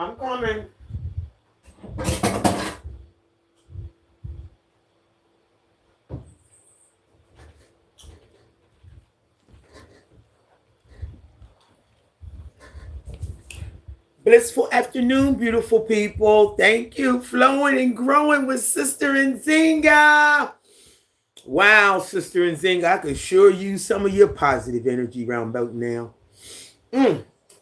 I'm coming. Blissful afternoon, beautiful people. Thank you. Flowing and growing with Sister Nzinga. Wow, Sister Nzinga, I can sure use some of your positive energy round about now.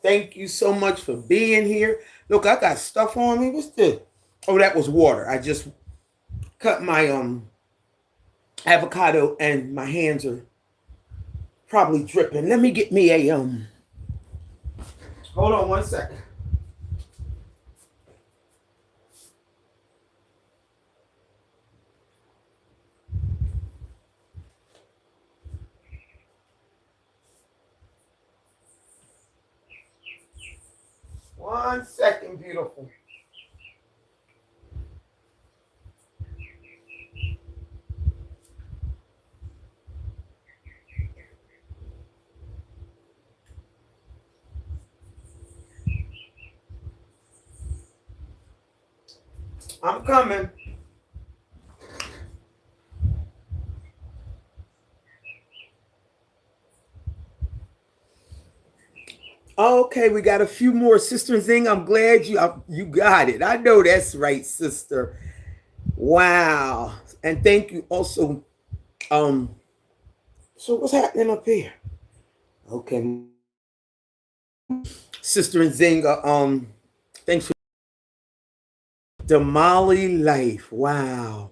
Thank you so much for being here. Look, I got stuff on me. What's this? Oh, that was water. I just cut my avocado and my hands are probably dripping. Let me get me a hold on one second. One second, beautiful. I'm coming. Okay, we got a few more. Sister Zing, I'm glad you got it. I know that's right, sister. Wow. And thank you also. So what's happening up here? Okay. Sister Nzinga, thanks for Damali life. Wow.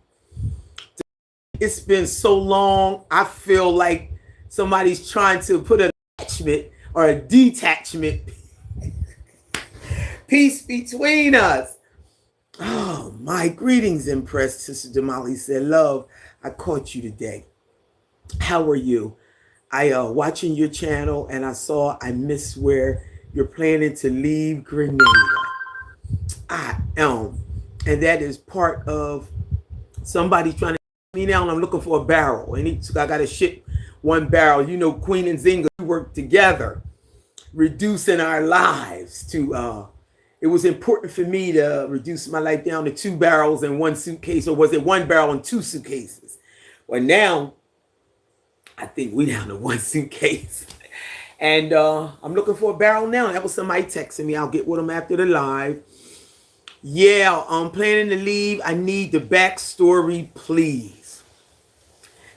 It's been so long. I feel like somebody's trying to put an attachment or a detachment piece between us. Oh, my greetings, impressed. Sister Damali said, love, I caught you today. How are you? I watching your channel and I saw I missed where you're planning to leave Grenada. I am. And that is part of somebody trying to me now, and I'm looking for a barrel. And so I got to ship one barrel. You know, Queen and Zinga work together, reducing our lives to it was important for me to reduce my life down to 2 barrels in one suitcase, or was it 1 barrel in 2 suitcases? Well, now I think we down to 1 suitcase. And I'm looking for a barrel now. That was somebody texting me. I'll get with them after the live. Yeah, I'm planning to leave. I need the backstory, please.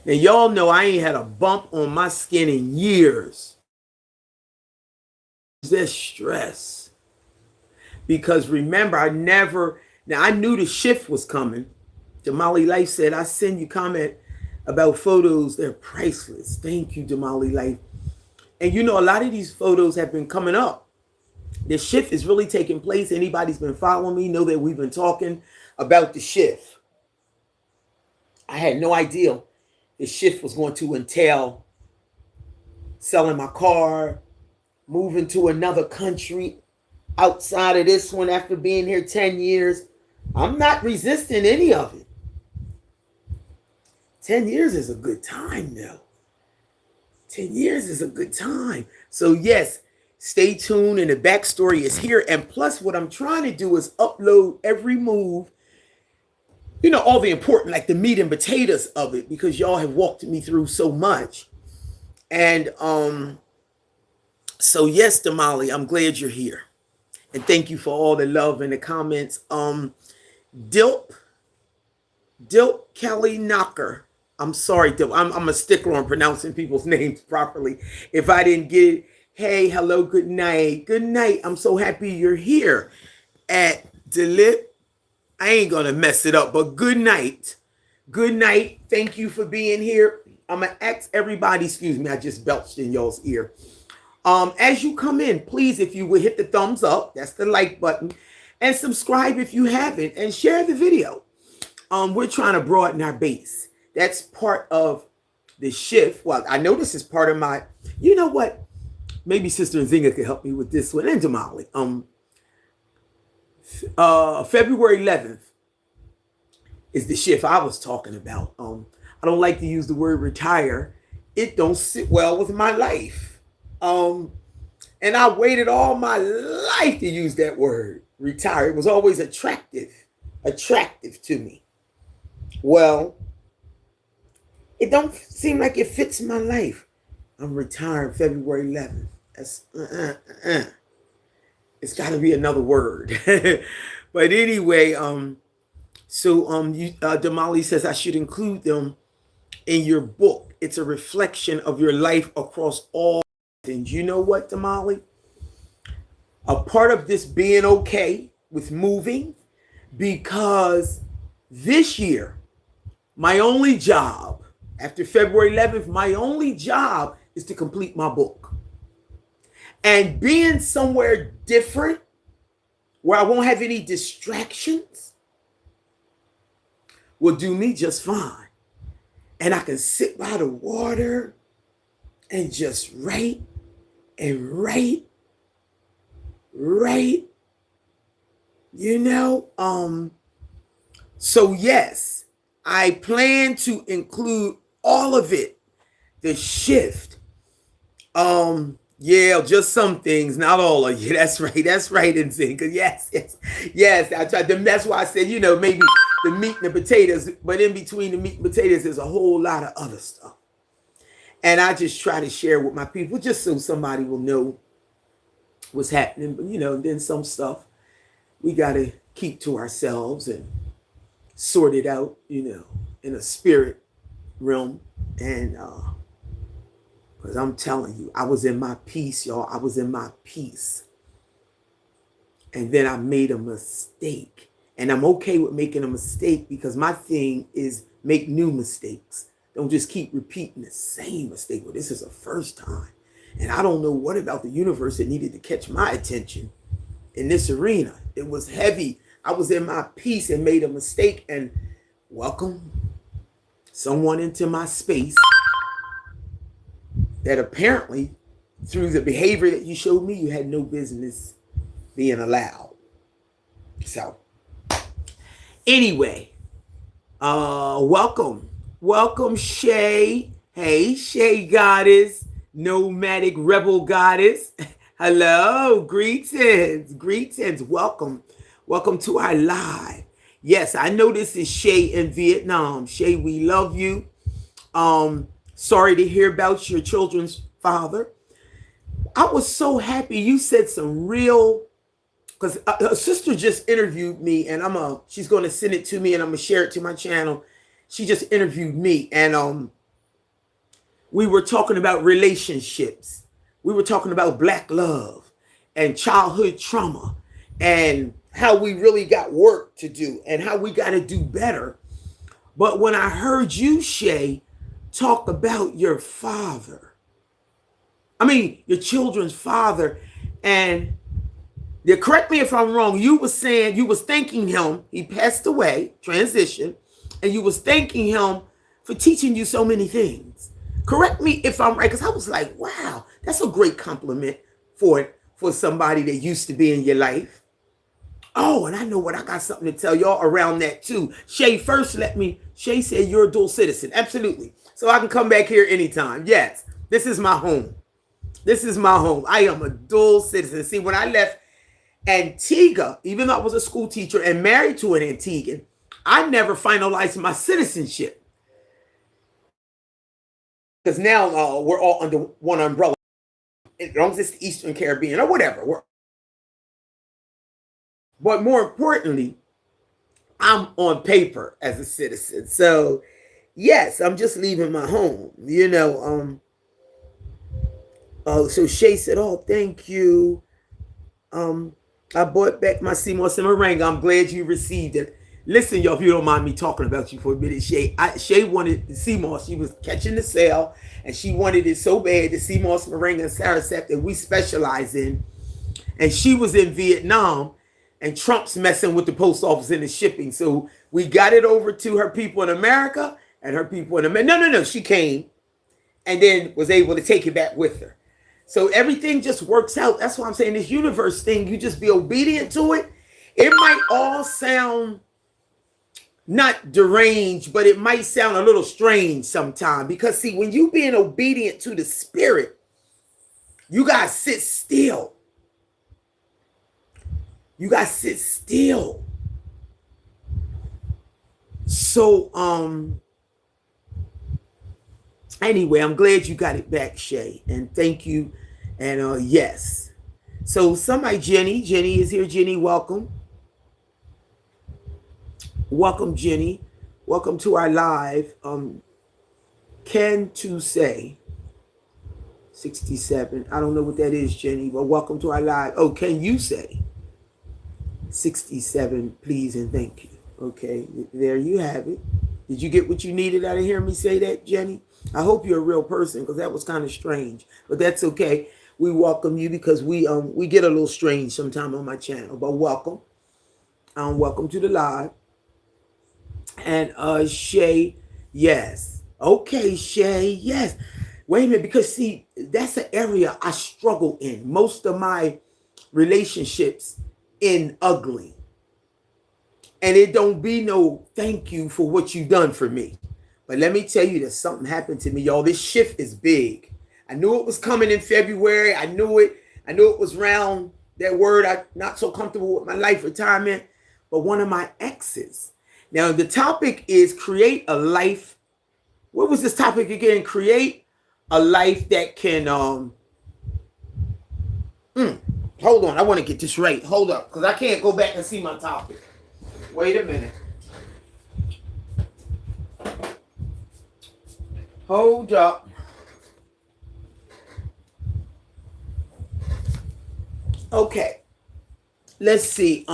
Now, y'all know I ain't had a bump on my skin in years. That's stress. Because remember, I knew the shift was coming. Damali Life said, I send you comment about photos. They're priceless. Thank you, Damali Life. And you know, a lot of these photos have been coming up. The shift is really taking place. Anybody's been following me know that we've been talking about the shift. I had no idea the shift was going to entail selling my car, moving to another country outside of this one after being here 10 years. I'm not resisting any of it. 10 years is a good time now. 10 years is a good time. So yes, stay tuned, and the backstory is here. And plus, what I'm trying to do is upload every move, you know, all the important, like the meat and potatoes of it, because y'all have walked me through so much. And so yes, Damali, I'm glad you're here. And thank you for all the love in the comments. Dilp Kelly Knocker. I'm sorry, Dilp. I'm a stickler on pronouncing people's names properly. If I didn't get it, hey, hello, good night. Good night. I'm so happy you're here at Dilip. I ain't gonna mess it up, but good night. Good night. Thank you for being here. I'm gonna ask everybody, excuse me, I just belched in y'all's ear. As you come in, please, if you would hit the thumbs up, that's the like button, and subscribe if you haven't, and share the video. We're trying to broaden our base. That's part of the shift. Well, I know this is part of my, you know what? Maybe Sister Nzinga could help me with this one, and Damali. February 11th is the shift I was talking about. I don't like to use the word retire. It don't sit well with my life. And I waited all my life to use that word. retire. It was always attractive to me. Well, it don't seem like it fits my life. I'm retiring February 11th. That's It's got to be another word. But anyway, Damali says I should include them in your book. It's a reflection of your life across all things. You know what, Damali? A part of this being okay with moving, because this year, my only job after February 11th, my only job is to complete my book. And being somewhere different where I won't have any distractions will do me just fine. And I can sit by the water and just write and write, you know. So yes, I plan to include all of it. The shift. Yeah, just some things, not all of you. That's right, NSYNC. Yes. I tried them. That's why I said, you know, maybe the meat and the potatoes, but in between the meat and potatoes, there's a whole lot of other stuff. And I just try to share with my people, just so somebody will know what's happening. But, you know, then some stuff we got to keep to ourselves and sort it out, you know, in a spirit realm. And because I'm telling you, I was in my peace, y'all. I was in my peace. And then I made a mistake. And I'm okay with making a mistake, because my thing is make new mistakes. Don't just keep repeating the same mistake. Well, this is the first time. And I don't know what about the universe that needed to catch my attention in this arena. It was heavy. I was in my peace and made a mistake. And welcome someone into my space that apparently, through the behavior that you showed me, you had no business being allowed. So, anyway, welcome, Shay. Hey, Shay Goddess, nomadic rebel goddess. Hello, greetings, welcome to our live. Yes, I know this is Shay in Vietnam. Shay, we love you. Sorry to hear about your children's father. I was so happy you said some real, because a sister just interviewed me, and she's going to send it to me, and I'm going to share it to my channel. She just interviewed me, and we were talking about relationships. We were talking about Black love and childhood trauma and how we really got work to do and how we got to do better. But when I heard you, Shay, talk about your father, your children's father, and correct me if I'm wrong, you was thanking him, he passed away, transition, and you was thanking him for teaching you so many things. Correct me if I'm right, because I was like, wow, that's a great compliment for somebody that used to be in your life. Oh, and I know what, I got something to tell y'all around that too. Shay, Shay said you're a dual citizen. Absolutely. So I can come back here anytime. Yes, this is my home. I am a dual citizen. See, when I left Antigua, even though I was a school teacher and married to an Antiguan, I never finalized my citizenship. Because now we're all under one umbrella. As long as it's the Eastern Caribbean or whatever. But more importantly, I'm on paper as a citizen. So, yes, I'm just leaving my home. You know, so Shay said, oh, thank you. I bought back my sea moss and meringue. I'm glad you received it. Listen, y'all, if you don't mind me talking about you for a minute, Shay wanted the sea moss. She was catching the sale, and she wanted it so bad, the sea moss, meringue, and sarasep that we specialize in. And she was in Vietnam, and Trump's messing with the post office and the shipping. So we got it over to her people in America, and her people in America. No. She came and then was able to take it back with her. So everything just works out. That's why I'm saying this universe thing, you just be obedient to it. It might all sound not deranged, but it might sound a little strange sometimes. Because see, when you being obedient to the spirit, you got to sit still. You got to sit still. So, anyway, I'm glad you got it back, Shay. And thank you. And yes. So somebody, Jenny is here. Jenny, welcome. Welcome, Jenny. Welcome to our live. Can to say 67. I don't know what that is, Jenny, but welcome to our live. Oh, can you say 67, please and thank you. Okay, there you have it. Did you get what you needed out of hearing me say that, Jenny? I hope you're a real person, because that was kind of strange, but that's okay. We welcome you because we get a little strange sometime on my channel, but welcome. Welcome to the live. And Shay, yes. Okay, Shay, yes. Wait a minute, because see, that's an area I struggle in. Most of my relationships end ugly. And it don't be no thank you for what you done for me. But let me tell you that something happened to me, y'all. This shift is big. I knew it was coming in February. I knew it was around that word. I'm not so comfortable with my life retirement. But one of my exes. Now, the topic is create a life. What was this topic again? Create a life that can, hold on. I want to get this right. Hold up, because I can't go back and see my topic. Wait a minute. Hold up. Okay. Let's see.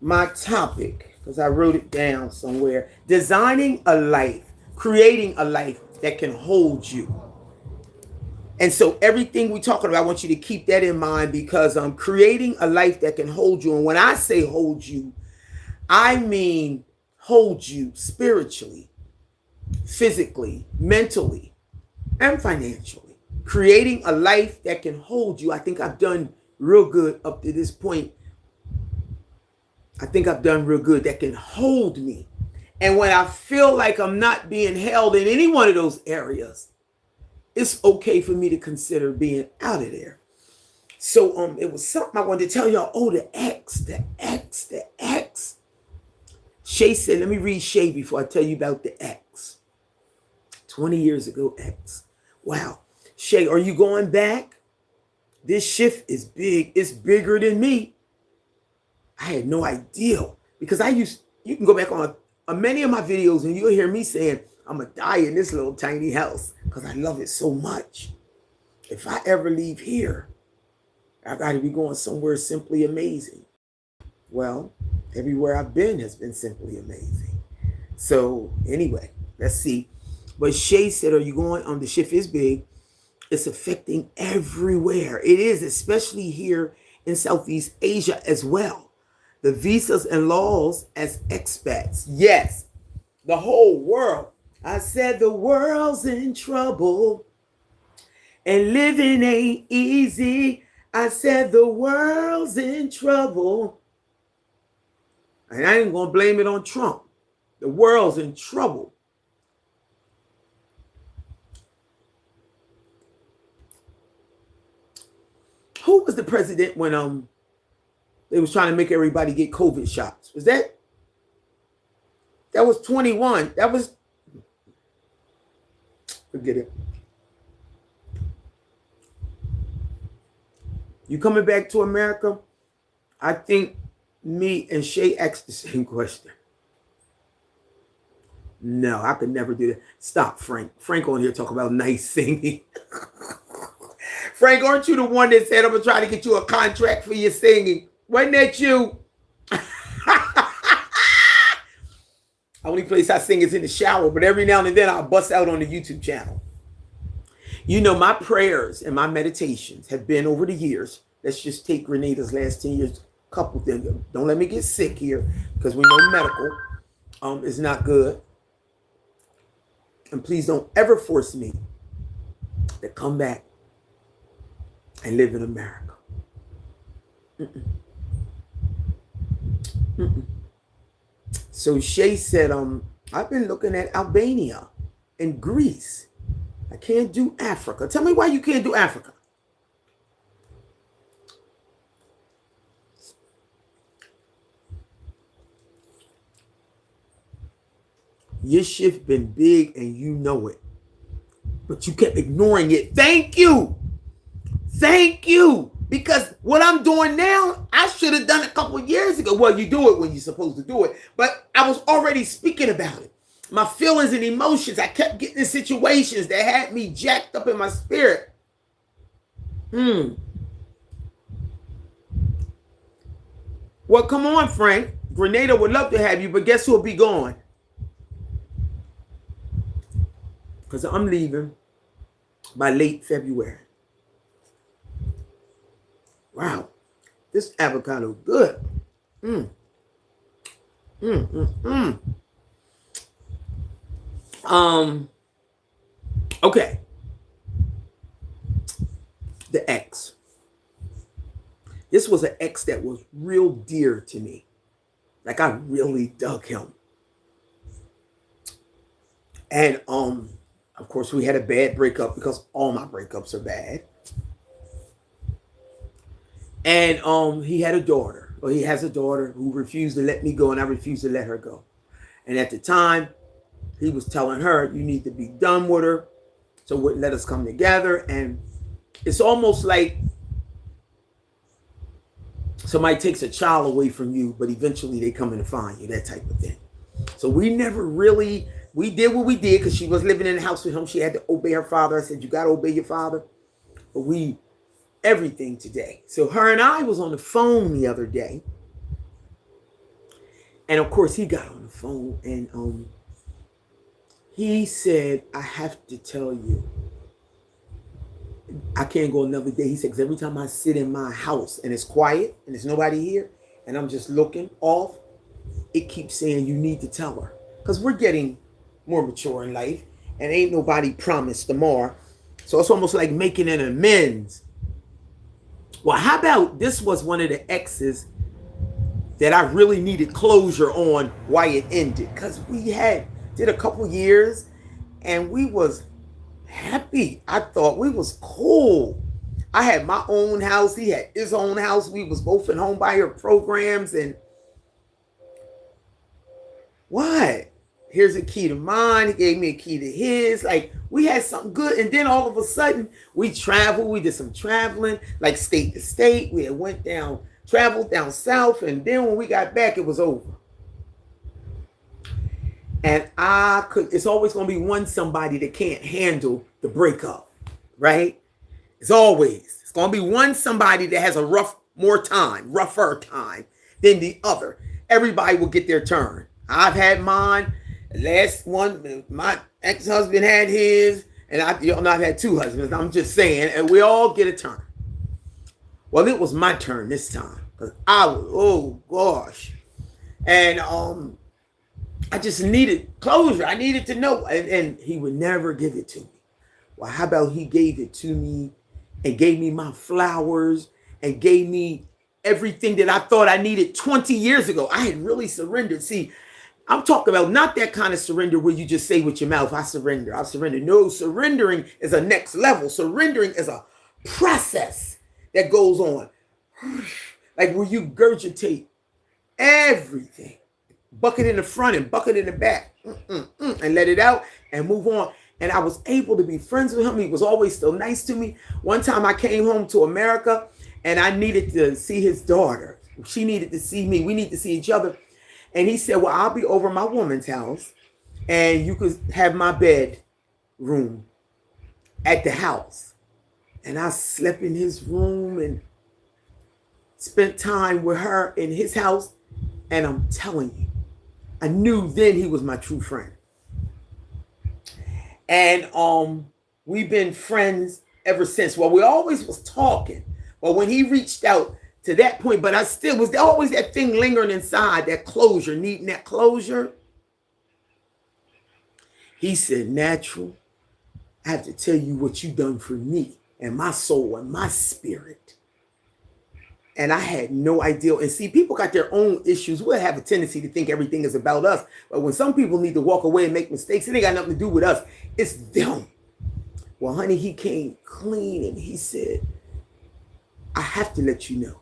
My topic, because I wrote it down somewhere. Designing a life, creating a life that can hold you. And so everything we're talking about, I want you to keep that in mind, because I'm creating a life that can hold you. And when I say hold you, I mean hold you spiritually, physically, mentally, and financially. Creating a life that can hold you. I think I've done real good up to this point. I think I've done real good that can hold me. And when I feel like I'm not being held in any one of those areas, it's okay for me to consider being out of there. So it was something I wanted to tell y'all. Oh, the X. Shay said, let me read Shay before I tell you about the X. 20 years ago, X. Wow. Shay, are you going back? This shift is big. It's bigger than me. I had no idea, because you can go back on many of my videos and you'll hear me saying, I'm going to die in this little tiny house because I love it so much. If I ever leave here, I got to be going somewhere simply amazing. Well, everywhere I've been has been simply amazing. So anyway, let's see. But Shay said, are you going? The shift is big. It's affecting everywhere. It is, especially here in Southeast Asia as well. The visas and laws as expats. Yes, the whole world. I said the world's in trouble and living ain't easy. I said the world's in trouble. And I ain't going to blame it on Trump. The world's in trouble. Who was the president when they was trying to make everybody get COVID shots? Was that was 21. That was, forget it. You coming back to America? I think me and Shay asked the same question. No, I could never do that. Stop, Frank. Frank on here talk about nice singing. Frank, aren't you the one that said I'm going to try to get you a contract for your singing? Wasn't that you? Only place I sing is in the shower, but every now and then I'll bust out on the YouTube channel. You know, my prayers and my meditations have been over the years. Let's just take Grenada's last 10 years. Couple things. Don't let me get sick here, because we know medical is not good. And please don't ever force me to come back and live in America. So Shay said, I've been looking at Albania and Greece. I can't do Africa. Tell me why you can't do Africa. Your shift been big and you know it, but you kept ignoring it. Thank you. Thank you. Because what I'm doing now, I should have done a couple of years ago. Well, you do it when you're supposed to do it, but I was already speaking about it. My feelings and emotions, I kept getting in situations that had me jacked up in my spirit. Well, come on, Frank. Grenada would love to have you, but guess who'll be gone? Because I'm leaving by late February. Wow, this avocado good. Okay. The ex. This was an ex that was real dear to me. Like I really dug him. And of course we had a bad breakup because all my breakups are bad. And he had a daughter, or he has a daughter who refused to let me go, and I refused to let her go. And at the time, he was telling her, you need to be done with her, so let us come together. And it's almost like somebody takes a child away from you, but eventually they come in to find you, that type of thing. So we never really, we did what we did because she was living in the house with him. She had to obey her father. I said, you got to obey your father. But everything today. So her and I was on the phone the other day. And of course he got on the phone and he said, I have to tell you, I can't go another day. He said, because every time I sit in my house and it's quiet and there's nobody here and I'm just looking off, it keeps saying you need to tell her. Because we're getting more mature in life and ain't nobody promised tomorrow. So it's almost like making an amends. Well, how about this was one of the exes that I really needed closure on why it ended. Because we did a couple years and we was happy. I thought we was cool. I had my own house. He had his own house. We was both in home buyer programs. And what? Here's a key to mine. He gave me a key to his. Like, we had something good. And then all of a sudden, we traveled. We did some traveling, like state to state. We had traveled down south. And then when we got back, it was over. And it's always going to be somebody that can't handle the breakup, right? It's going to be somebody that has a rougher time than the other. Everybody will get their turn. I've had mine. Last one, my ex-husband had his, and I've had two husbands. I'm just saying, and we all get a turn. Well, it was my turn this time because oh gosh, and I just needed closure. I needed to know, and he would never give it to me. Well, how about he gave it to me and gave me my flowers and gave me everything that I thought I needed 20 years ago. I had really surrendered. See, I'm talking about not that kind of surrender where you just say with your mouth, I surrender, I surrender. No, surrendering is a next level. Surrendering is a process that goes on. Like where you regurgitate everything. Bucket in the front and bucket in the back. And let it out and move on. And I was able to be friends with him. He was always still nice to me. One time I came home to America and I needed to see his daughter. She needed to see me. We need to see each other. And he said, well, I'll be over my woman's house and you could have my bedroom at the house. And I slept in his room and spent time with her in his house. And I'm telling you, I knew then he was my true friend. And we've been friends ever since. Well, we always was talking. But when he reached out to that point, but I still was always that thing lingering inside, that closure, needing that closure. He said, Natural, I have to tell you what you done for me and my soul and my spirit. And I had no idea. And see, people got their own issues. We'll have a tendency to think everything is about us. But when some people need to walk away and make mistakes, it ain't got nothing to do with us. It's them. Well, honey, he came clean and he said, I have to let you know.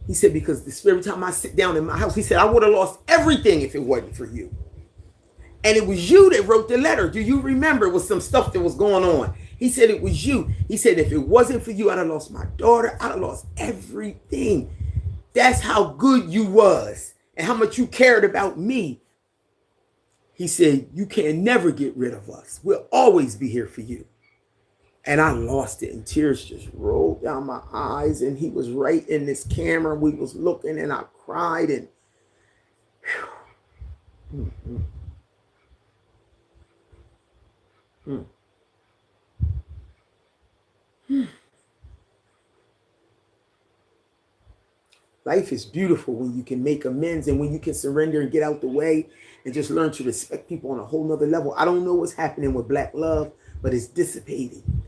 He said, because every time I sit down in my house, he said, I would have lost everything if it wasn't for you. And it was you that wrote the letter. Do you remember? It was some stuff that was going on. He said it was you. He said if it wasn't for you, I'd have lost my daughter. I'd have lost everything. That's how good you was and how much you cared about me. He said, you can never get rid of us. We'll always be here for you. And I lost it, and tears just rolled down my eyes, and he was right in this camera. We was looking, and I cried, and life is beautiful when you can make amends and when you can surrender and get out the way and just learn to respect people on a whole nother level. I don't know what's happening with Black love, but it's dissipating.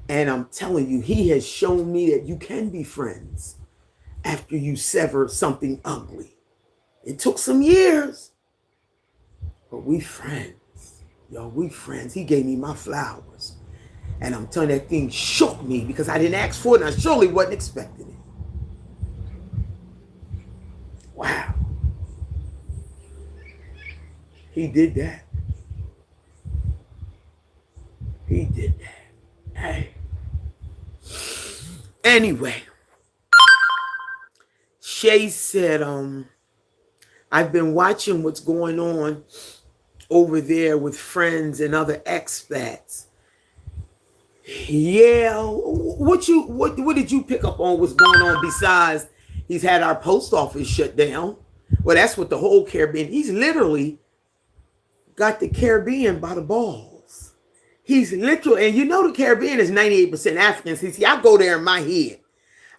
And I'm telling you, he has shown me that you can be friends after you sever something ugly. It took some years, but we friends. Y'all, we friends. He gave me my flowers. And I'm telling you, that thing shook me because I didn't ask for it and I surely wasn't expecting it. Wow. He did that. He did that. Hey. Anyway, Shay said, I've been watching what's going on over there with friends and other expats. Yeah, what did you pick up on what's going on besides he's had our post office shut down? Well, that's what the whole Caribbean, he's literally got the Caribbean by the balls. He's literally, and you know the Caribbean is 98% African. See, I go there in my head.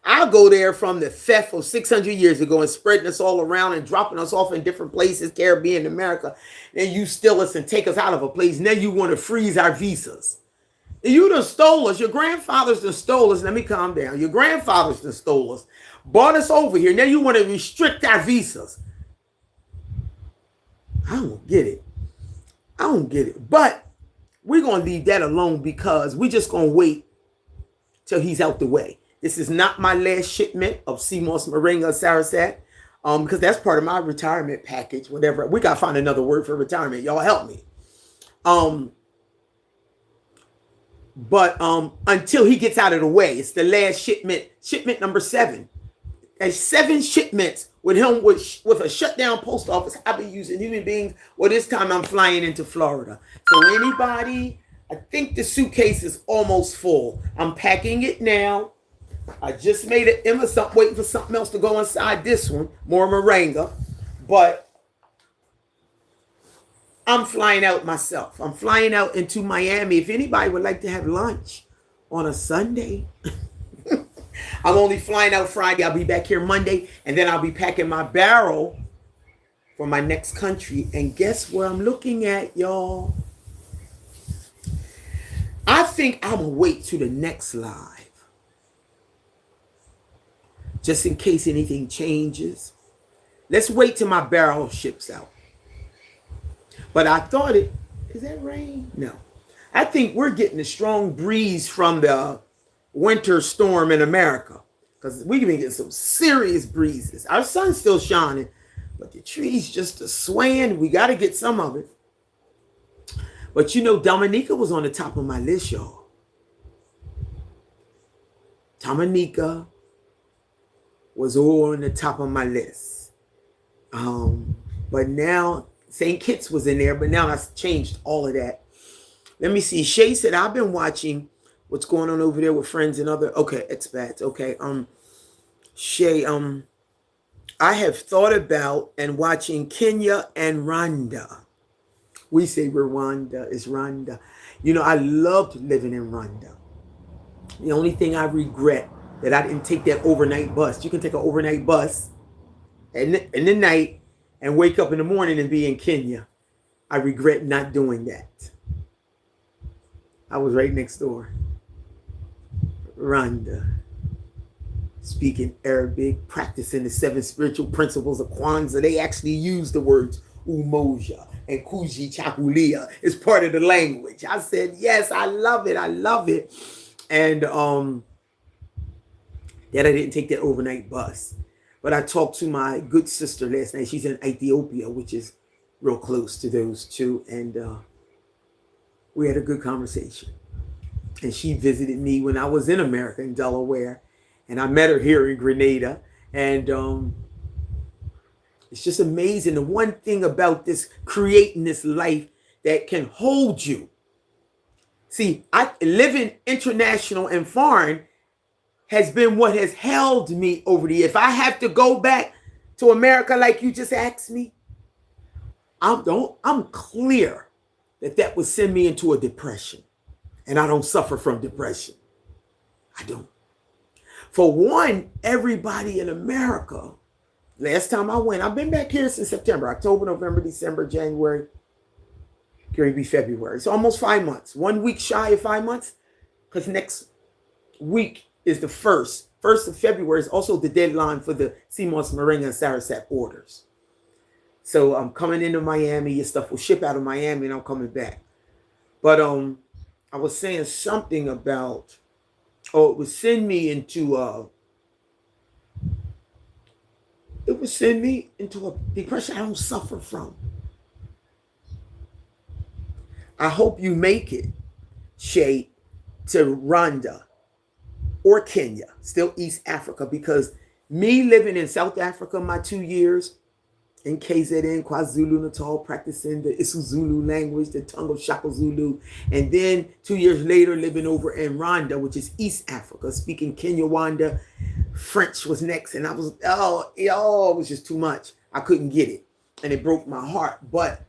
I'll go there from the theft of 600 years ago and spreading us all around and dropping us off in different places, Caribbean, America. Then you steal us and take us out of a place. Now you want to freeze our visas. You done stole us. Your grandfathers done stole us. Let me calm down. Your grandfathers done stole us. Brought us over here. Now you want to restrict our visas. I don't get it. I don't get it. But we're going to leave that alone because we're just going to wait till he's out the way. This is not my last shipment of sea moss, moringa, sarasat, because that's part of my retirement package, whatever. We got to find another word for retirement. Y'all help me. But until he gets out of the way, it's the last shipment number 7. There's 7 shipments with him with a shutdown post office. I've been using human beings. Well, this time I'm flying into Florida. So anybody, I think the suitcase is almost full. I'm packing it now. I just made it. Emma's waiting for something else to go inside this one, more moringa. But I'm flying out myself. I'm flying out into Miami. If anybody would like to have lunch on a Sunday, I'm only flying out Friday. I'll be back here Monday, and then I'll be packing my barrel for my next country. And guess where I'm looking at, y'all? I think I'm going to wait to the next live, just in case anything changes. Let's wait till my barrel ships out. But I thought is that rain? No. I think we're getting a strong breeze from the winter storm in America, because we've been getting some serious breezes. Our sun's still shining, but the trees just are swaying. We got to get some of it. But you know, Dominica was on the top of my list, y'all. Dominica was on the top of my list. But now St. Kitts was in there, but now I've changed all of that. Let me see. Shay said, I've been watching what's going on over there with friends and other, okay, expats. Okay. Shay, I have thought about and watching Kenya and Rwanda. We say Rwanda, is Rwanda. You know, I loved living in Rwanda. The only thing I regret that I didn't take that overnight bus. You can take an overnight bus in the night and wake up in the morning and be in Kenya. I regret not doing that. I was right next door. Rwanda. Speaking Arabic, practicing the 7 spiritual principles of Kwanzaa. They actually use the words Umoja and Kuji Chakulia as part of the language. I said, yes, I love it. I love it. And that I didn't take that overnight bus. But I talked to my good sister last night. She's in Ethiopia, which is real close to those two, and we had a good conversation. And she visited me when I was in America, in Delaware, and I met her here in Grenada. And it's just amazing. The one thing about this, creating this life that can hold you. See, I living international and foreign has been what has held me over the years. If I have to go back to America like you just asked me, I'm clear that would send me into a depression. And I don't suffer from depression. I don't. For one, everybody in America, last time I went, I've been back here since September, October, November, December, January, going to be February. It's almost 5 months. 1 week shy of 5 months, because next week is the 1st. 1st of February is also the deadline for the CMOS, Moringa, and Sarasat orders. So I'm coming into Miami. Your stuff will ship out of Miami, and I'm coming back. But I was saying something about, it would send me into a depression I don't suffer from. I hope you make it, Shay, to Rwanda or Kenya, still East Africa, because me living in South Africa my 2 years, in KZN, KwaZulu-Natal, practicing the isiZulu language, the tongue of Shaka Zulu. And then 2 years later, living over in Rwanda, which is East Africa, speaking Kinyarwanda. French was next. And I was, it was just too much. I couldn't get it. And it broke my heart. But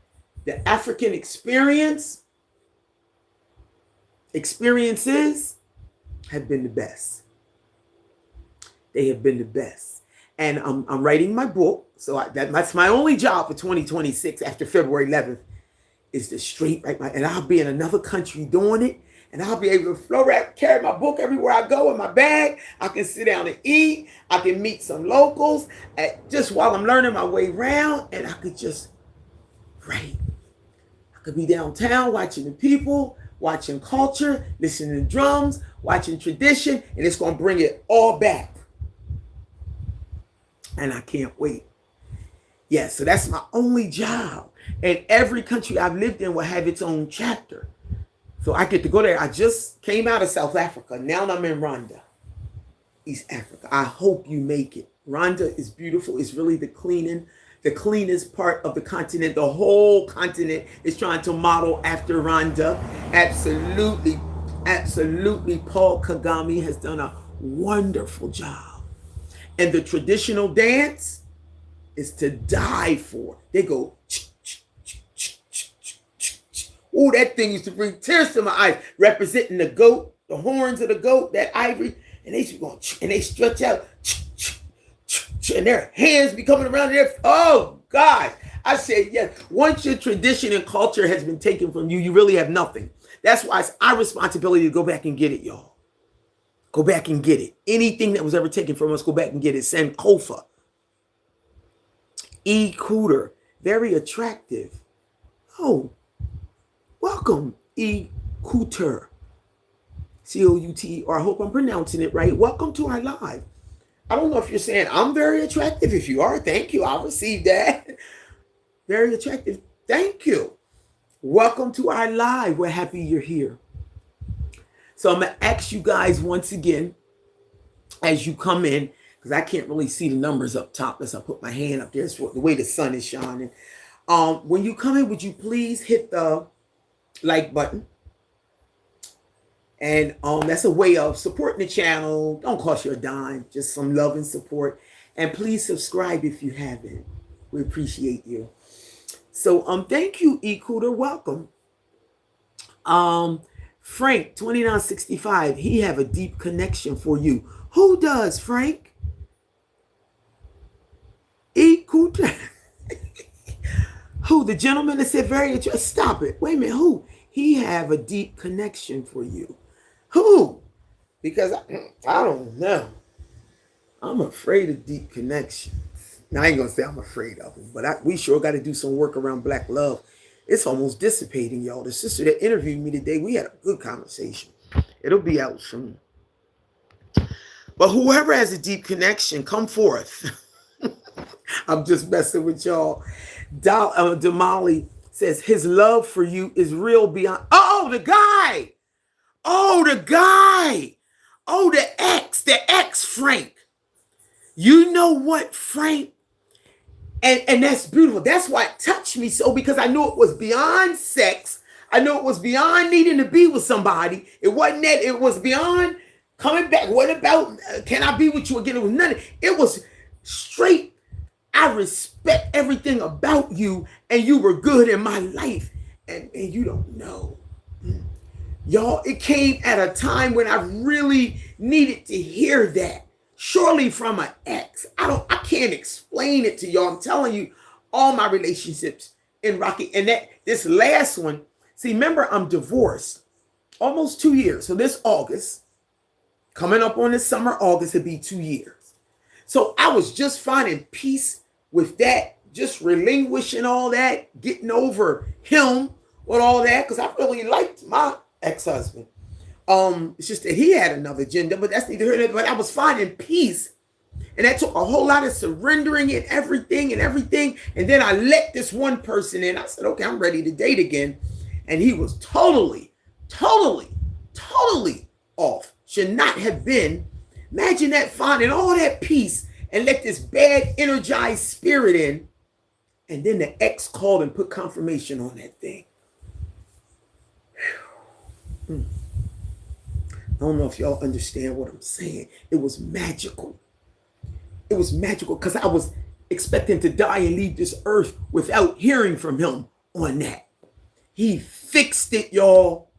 the African experiences have been the best. They have been the best. And I'm writing my book. So that's my only job for 2026 after February 11th is to straight write and I'll be in another country doing it. And I'll be able to flow around, carry my book everywhere I go in my bag. I can sit down and eat. I can meet some locals just while I'm learning my way around. And I could just write. I could be downtown watching the people, watching culture, listening to drums, watching tradition. And it's going to bring it all back. And I can't wait. Yeah, so that's my only job. And every country I've lived in will have its own chapter. So I get to go there. I just came out of South Africa. Now I'm in Rwanda, East Africa. I hope you make it. Rwanda is beautiful. It's really the cleanest part of the continent. The whole continent is trying to model after Rwanda. Absolutely, absolutely. Paul Kagame has done a wonderful job. And the traditional dance is to die for. They go, oh, that thing used to bring tears to my eyes, representing the goat, the horns of the goat, that ivory, and they go, and they stretch out, and their hands be coming around there. Oh, God. I said, yes, once your tradition and culture has been taken from you, you really have nothing. That's why it's our responsibility to go back and get it, y'all. Go back and get it. Anything that was ever taken from us, go back and get it. Sankofa. E. Cooter. Very attractive. Oh, welcome, E. Cooter. C-O-U-T-E-R. I hope I'm pronouncing it right. Welcome to our live. I don't know if you're saying I'm very attractive. If you are, thank you. I'll receive that. Very attractive. Thank you. Welcome to our live. We're happy you're here. So I'm going to ask you guys once again, as you come in, because I can't really see the numbers up top unless I put my hand up there. It's the way the sun is shining. When you come in, would you please hit the like button? And that's a way of supporting the channel. Don't cost you a dime, just some love and support. And please subscribe if you haven't. We appreciate you. So thank you, E. Cooter. Welcome. Frank, 2965, he have a deep connection for you. Who does, Frank? E. Cooter. Who? The gentleman that said very interesting. Stop it. Wait a minute. Who? He have a deep connection for you. Who? Because I don't know. I'm afraid of deep connections. Now, I ain't going to say I'm afraid of them, but we sure got to do some work around Black love. It's almost dissipating, y'all. The sister that interviewed me today, we had a good conversation. It'll be out soon. But whoever has a deep connection, come forth. I'm just messing with y'all. Damali says his love for you is real beyond. Oh, the guy. Oh, the guy. Oh, the ex Frank. You know what, Frank? And that's beautiful. That's why it touched me so, because I knew it was beyond sex. I knew it was beyond needing to be with somebody. It wasn't that. It was beyond coming back. What about, can I be with you again? It was nothing. It was straight. I respect everything about you, and you were good in my life. And you don't know. Y'all, it came at a time when I really needed to hear that. Surely from an ex. I can't explain it to y'all. I'm telling you, all my relationships in Rocky, and that this last one, see, remember, I'm divorced almost 2 years. So this August, coming up on this summer, August, it'd be 2 years. So I was just finding peace with that, just relinquishing all that, getting over him with all that, because I really liked my ex-husband. It's just that he had another agenda, but that's neither here nor there. But I was finding peace, and that took a whole lot of surrendering and everything. And then I let this one person in. I said, okay, I'm ready to date again. And he was totally off. Should not have been. Imagine that, finding all that peace and let this bad energized spirit in. And then the ex called and put confirmation on that thing. I don't know if y'all understand what I'm saying. It was magical. It was magical because I was expecting to die and leave this earth without hearing from him on that. He fixed it, y'all.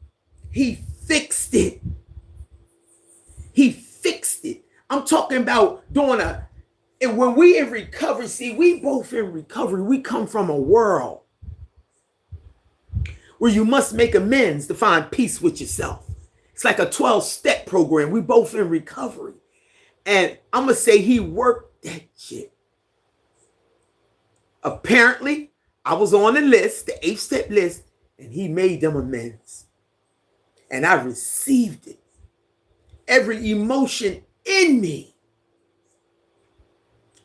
He fixed it. He fixed it. I'm talking about doing and when we in recovery, see, we both in recovery. We come from a world where you must make amends to find peace with yourself. It's like a 12-step program. We both in recovery. And I'm going to say he worked that shit. Apparently, I was on the list, the 8-step list, and he made them amends. And I received it. Every emotion in me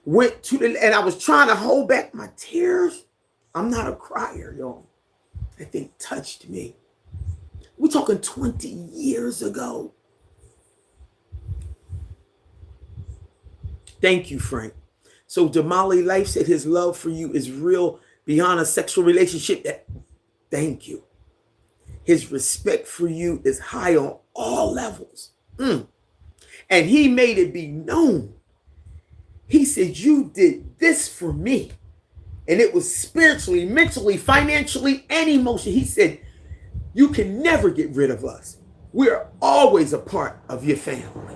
went to and I was trying to hold back my tears. I'm not a crier, y'all. That thing touched me. We're talking 20 years ago. Thank you, Frank. So Damali Life said his love for you is real beyond a sexual relationship. Thank you. His respect for you is high on all levels. And he made it be known. He said, you did this for me. And it was spiritually, mentally, financially, and emotionally. He said, you can never get rid of us. We're always a part of your family.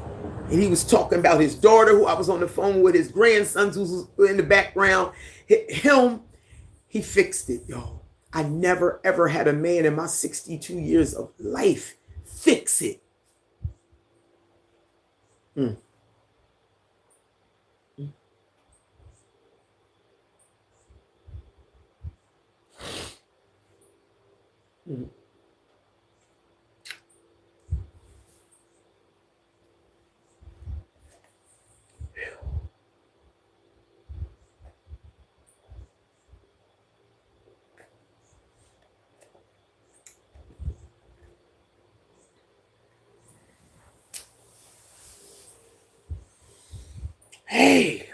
And he was talking about his daughter, who I was on the phone with, his grandsons who was in the background. Him, he fixed it, y'all. I never, ever had a man in my 62 years of life fix it. Hey.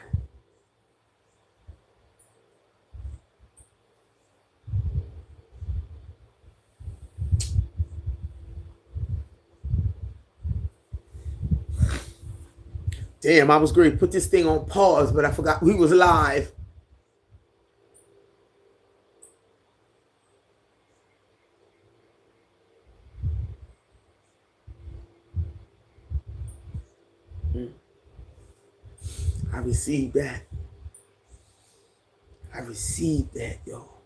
Damn, I was going to put this thing on pause, but I forgot we was live. I received that. I received that, y'all.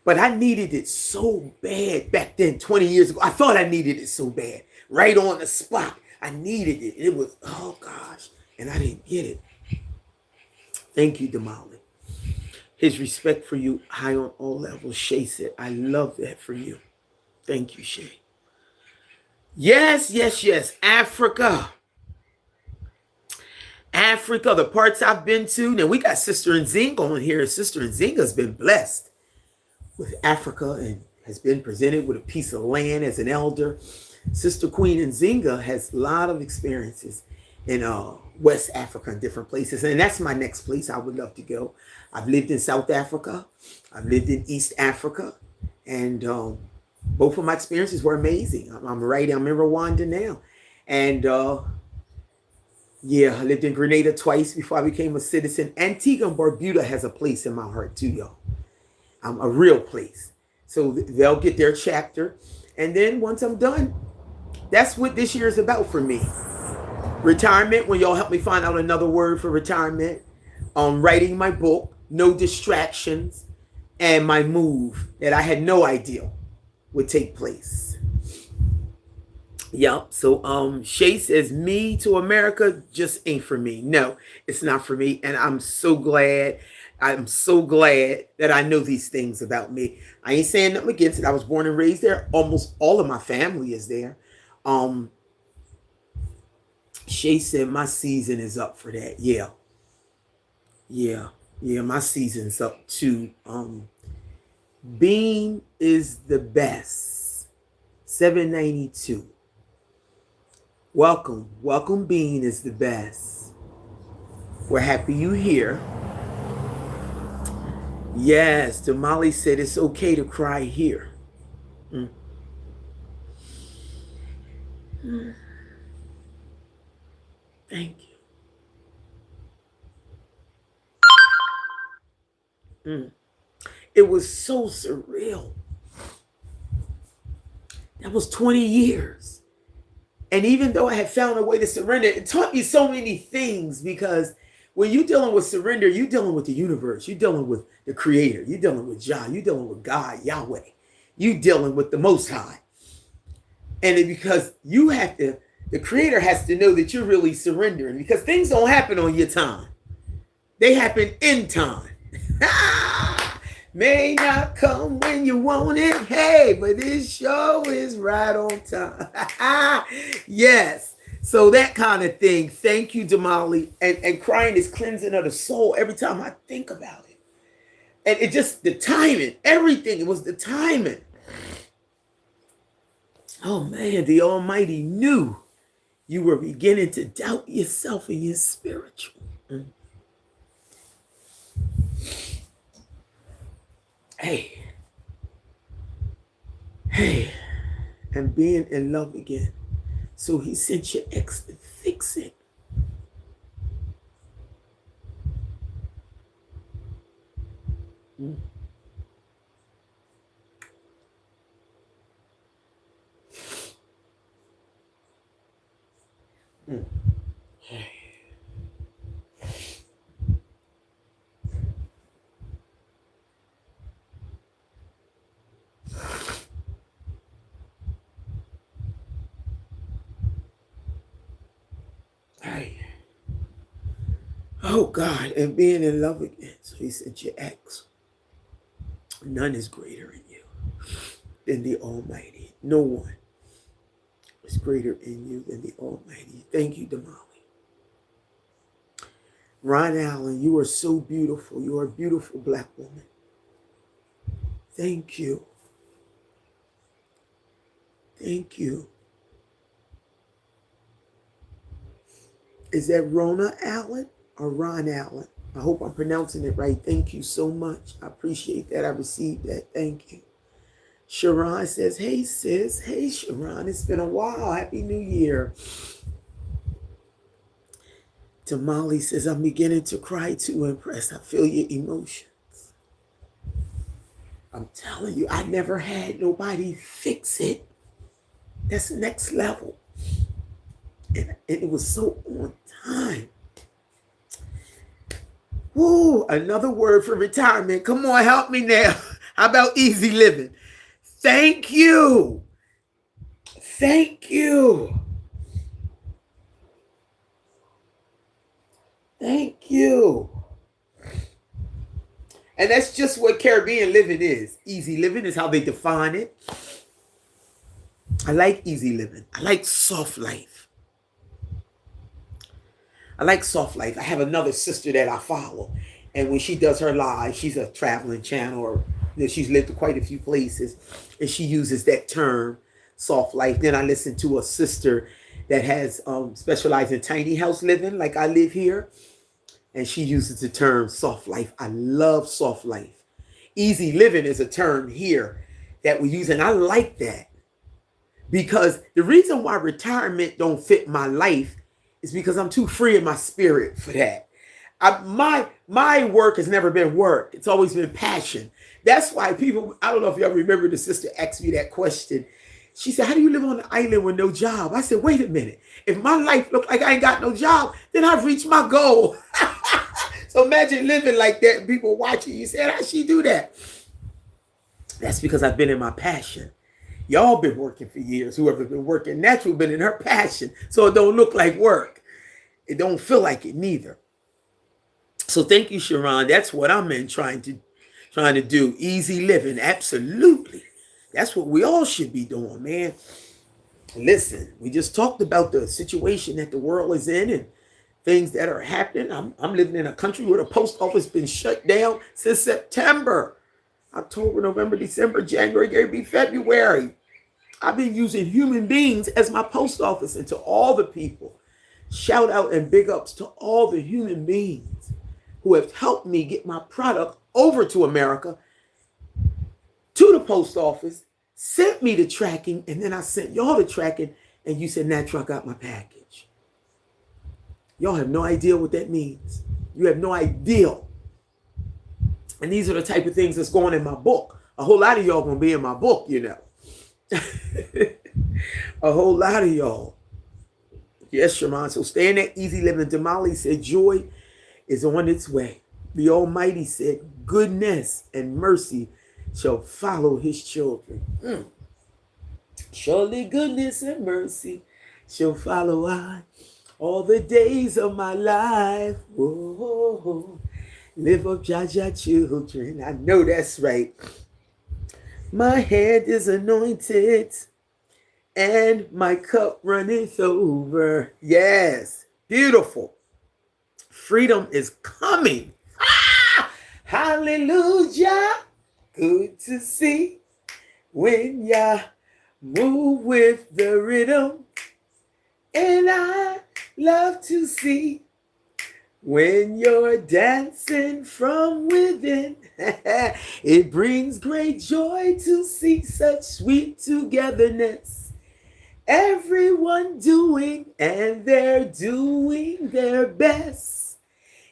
But I needed it so bad back then, 20 years ago. I thought I needed it so bad. Right on the spot. I needed it. It was, oh gosh. And I didn't get it. Thank you, Damali. His respect for you, high on all levels. Shay said, I love that for you. Thank you, Shay. Yes, yes, yes. Africa. Africa, the parts I've been to. Now we got Sister Nzinga on here. Sister Nzinga's been blessed with Africa and has been presented with a piece of land as an elder. Sister Queen Nzinga has a lot of experiences in West Africa and different places. And that's my next place I would love to go. I've lived in South Africa. I've lived in East Africa. And both of my experiences were amazing. I'm in Rwanda now. And yeah, I lived in Grenada twice before I became a citizen. Antigua and Barbuda has a place in my heart too, y'all. A real place. So they'll get their chapter. And then once I'm done, that's what this year is about for me. Retirement, when y'all help me find out another word for retirement. Writing my book, No Distractions, and my move that I had no idea would take place. Yep. So Shay says, me to America just ain't for me. No, it's not for me. And I'm so glad that I know these things about me. I ain't saying nothing against it. I was born and raised there. Almost all of my family is there. Shay said my season is up for that. Yeah. My season's up too. Being is the best. 792. Welcome. Being is the best. We're happy you here. Yes, Damali said it's okay to cry here. Thank you. It was so surreal. That was 20 years. And even though I had found a way to surrender, it taught me so many things, because when you're dealing with surrender, you're dealing with the universe. You're dealing with the creator. You're dealing with Jah. You're dealing with God, Yahweh. You're dealing with the Most High. And because the creator has to know that you're really surrendering, because things don't happen on your time. They happen in time. May not come when you want it, hey, but this show is right on time. Yes. So that kind of thing. Thank you, Damali. And crying is cleansing of the soul every time I think about it. And it just, the timing, everything, it was the timing. Oh man, the Almighty knew you were beginning to doubt yourself and your spiritual. Hey, and being in love again. So he sent your ex to fix it. Oh God, and being in love again. So he sent your ex. None is greater in you than the Almighty. No one is greater in you than the Almighty. Thank you, Damali. Ron Allen, you are so beautiful. You are a beautiful Black woman. Thank you. Thank you. Is that Rona Allen or Ron Allen? I hope I'm pronouncing it right. Thank you so much. I appreciate that. I received that. Thank you. Sharon says, hey, sis. Hey, Sharon. It's been a while. Happy New Year. Tamale says, I'm beginning to cry too, impressed. I feel your emotions. I'm telling you, I never had nobody fix it. That's next level. And it was so on time. Woo, another word for retirement. Come on, help me now. How about easy living? Thank you. Thank you. Thank you. And that's just what Caribbean living is. Easy living is how they define it. I like easy living. I like soft life. I like soft life. I have another sister that I follow, and when she does her live, she's a traveling channel, or she's lived to quite a few places, and she uses that term, soft life. Then I listen to a sister that has specialized in tiny house living, like I live here, and she uses the term soft life. I love soft life. Easy living is a term here that we use, and I like that because the reason why retirement don't fit my life is because I'm too free in my spirit for that. My work has never been work. It's always been passion. That's why people, I don't know if y'all remember, the sister asked me that question. She said, how do you live on an island with no job? I said, wait a minute. If my life looked like I ain't got no job, then I've reached my goal. So imagine living like that and people watching you say, how'd she do that? That's because I've been in my passion. Y'all been working for years. Whoever been working natural been in her passion. So it don't look like work. It don't feel like it neither. So thank you, Sharon. That's what I'm in trying to do. Easy living. Absolutely. That's what we all should be doing, man. Listen, we just talked about the situation that the world is in and things that are happening. I'm living in a country where the post office been shut down since September. October, November, December, January, maybe February. I've been using human beings as my post office. And to all the people, shout out and big ups to all the human beings who have helped me get my product over to America, to the post office, sent me the tracking, and then I sent y'all the tracking, and you said, Natural, I got my package. Y'all have no idea what that means. You have no idea. And these are the type of things that's going in my book. A whole lot of y'all gonna be in my book, you know. A whole lot of y'all. Yes, Shaman. So stay in that easy living. Damali said, joy is on its way. The Almighty said, goodness and mercy shall follow his children. Surely goodness and mercy shall follow I all the days of my life. Whoa. Live up, Jaja children. I know that's right. My head is anointed and my cup runneth over. Yes, beautiful. Freedom is coming. Ah! Hallelujah. Good to see when ya move with the rhythm. And I love to see when you're dancing from within. It brings great joy to see such sweet togetherness. Everyone doing, and they're doing their best.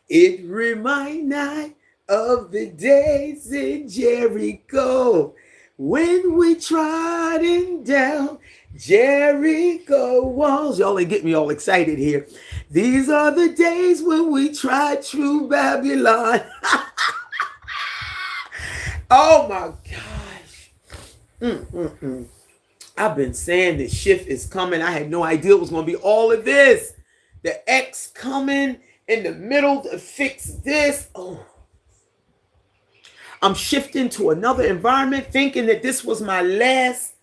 It reminds me of the days in Jericho when we trotting down Jericho walls. Y'all ain't get me all excited here. These are the days when we tried true Babylon. Oh my gosh. I've been saying the shift is coming. I had no idea it was going to be all of this. The X coming in the middle to fix this. Oh. I'm shifting to another environment, thinking that this was my last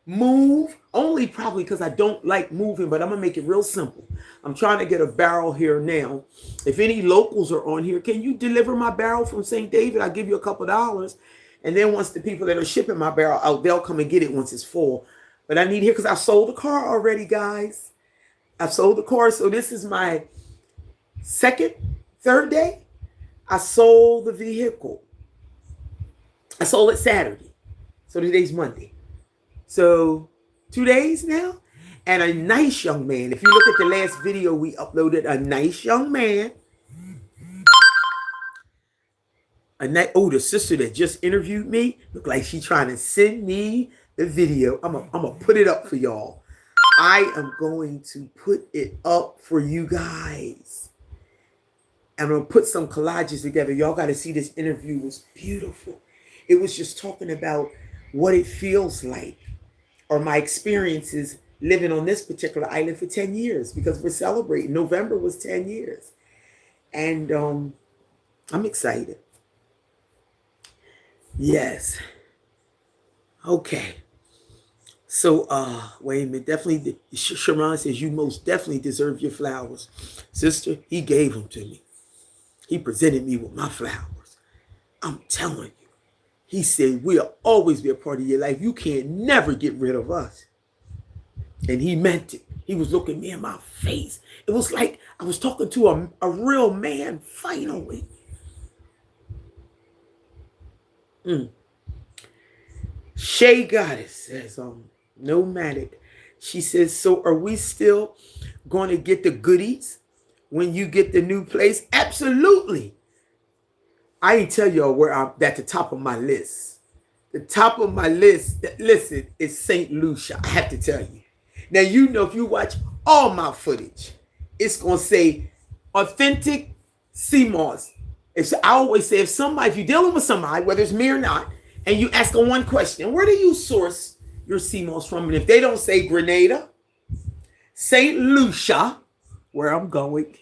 move. Only probably because I don't like moving, but I'm going to make it real simple. I'm trying to get a barrel here now. If any locals are on here, can you deliver my barrel from St. David? I'll give you a couple dollars. And then once the people that are shipping my barrel out, they'll come and get it once it's full. But I need here because I sold the car already, guys. I've sold the car. So this is my third day. I sold the vehicle. I sold it Saturday. So today's Monday. So 2 days now. And a nice young man. If you look at the last video we uploaded, a nice young man. The sister that just interviewed me looked like she trying to send me the video. I'm gonna put it up for y'all. I am going to put it up for you guys. I'm gonna put some collages together. Y'all got to see this interview. It was beautiful. It was just talking about what it feels like, or my experiences living on this particular island for 10 years, because we're celebrating. November was 10 years. And I'm excited. Yes. Okay. So, wait a minute. Definitely, Sharon says you most definitely deserve your flowers, sister. He gave them to me. He presented me with my flowers. I'm telling you. He said we'll always be a part of your life. You can't never get rid of us. And he meant it. He was looking me in my face. It was like I was talking to a real man finally. Shay Goddess says, nomadic. She says, so are we still going to get the goodies when you get the new place? Absolutely. I ain't tell y'all where I'm at the top of my list. The top of my list, listen, is St. Lucia. I have to tell you. Now, you know, if you watch all my footage, it's going to say authentic sea moss. I always say, if you're dealing with somebody, whether it's me or not, and you ask them one question, where do you source your sea moss from? And if they don't say Grenada, St. Lucia, where I'm going,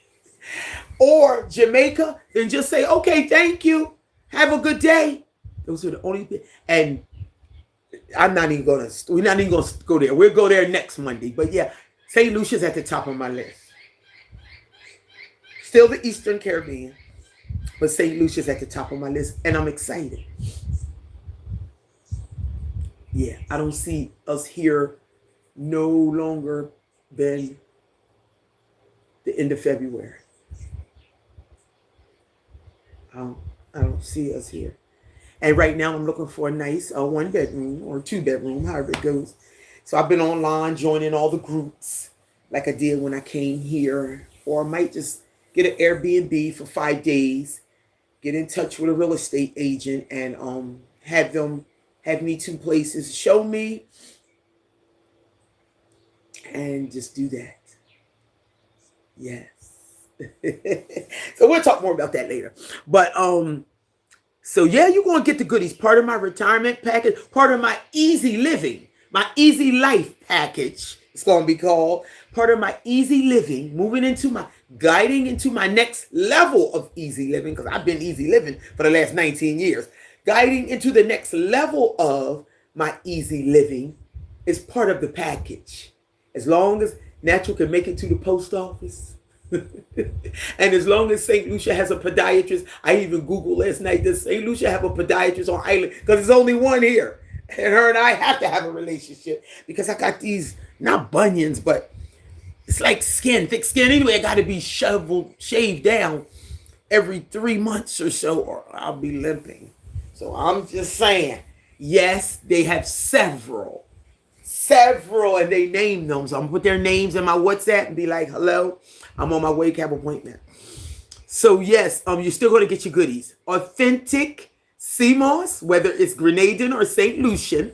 or Jamaica, then just say, okay, thank you. Have a good day. Those are the only things. And we're not even going to go there. We'll go there next Monday. But yeah, St. Lucia's at the top of my list. Still the Eastern Caribbean, but St. Lucia's at the top of my list. And I'm excited. Yeah, I don't see us here no longer than the end of February. I don't see us here. And right now I'm looking for a nice 1-bedroom or 2-bedroom, however it goes. So I've been online joining all the groups like I did when I came here. Or I might just get an Airbnb for 5 days, get in touch with a real estate agent and have me 2 places, show me, and just do that. Yes. So we'll talk more about that later. But so yeah, you're going to get the goodies. Part of my retirement package, part of my easy living, my easy life package, it's going to be called. Part of my easy living, guiding into my next level of easy living, because I've been easy living for the last 19 years. Guiding into the next level of my easy living is part of the package. As long as Natural can make it to the post office, and as long as St. Lucia has a podiatrist, I even Googled last night, does St. Lucia have a podiatrist on island? Because there's only one here. And her and I have to have a relationship because I got these, not bunions, but it's like thick skin. Anyway, I got to be shaved down every 3 months or so, or I'll be limping. So I'm just saying, yes, they have several, and they name them. So I'm gonna put their names in my WhatsApp and be like, hello, I'm on my way to have an appointment. So yes, you're still gonna get your goodies. Authentic sea moss, whether it's Grenadian or St. Lucian,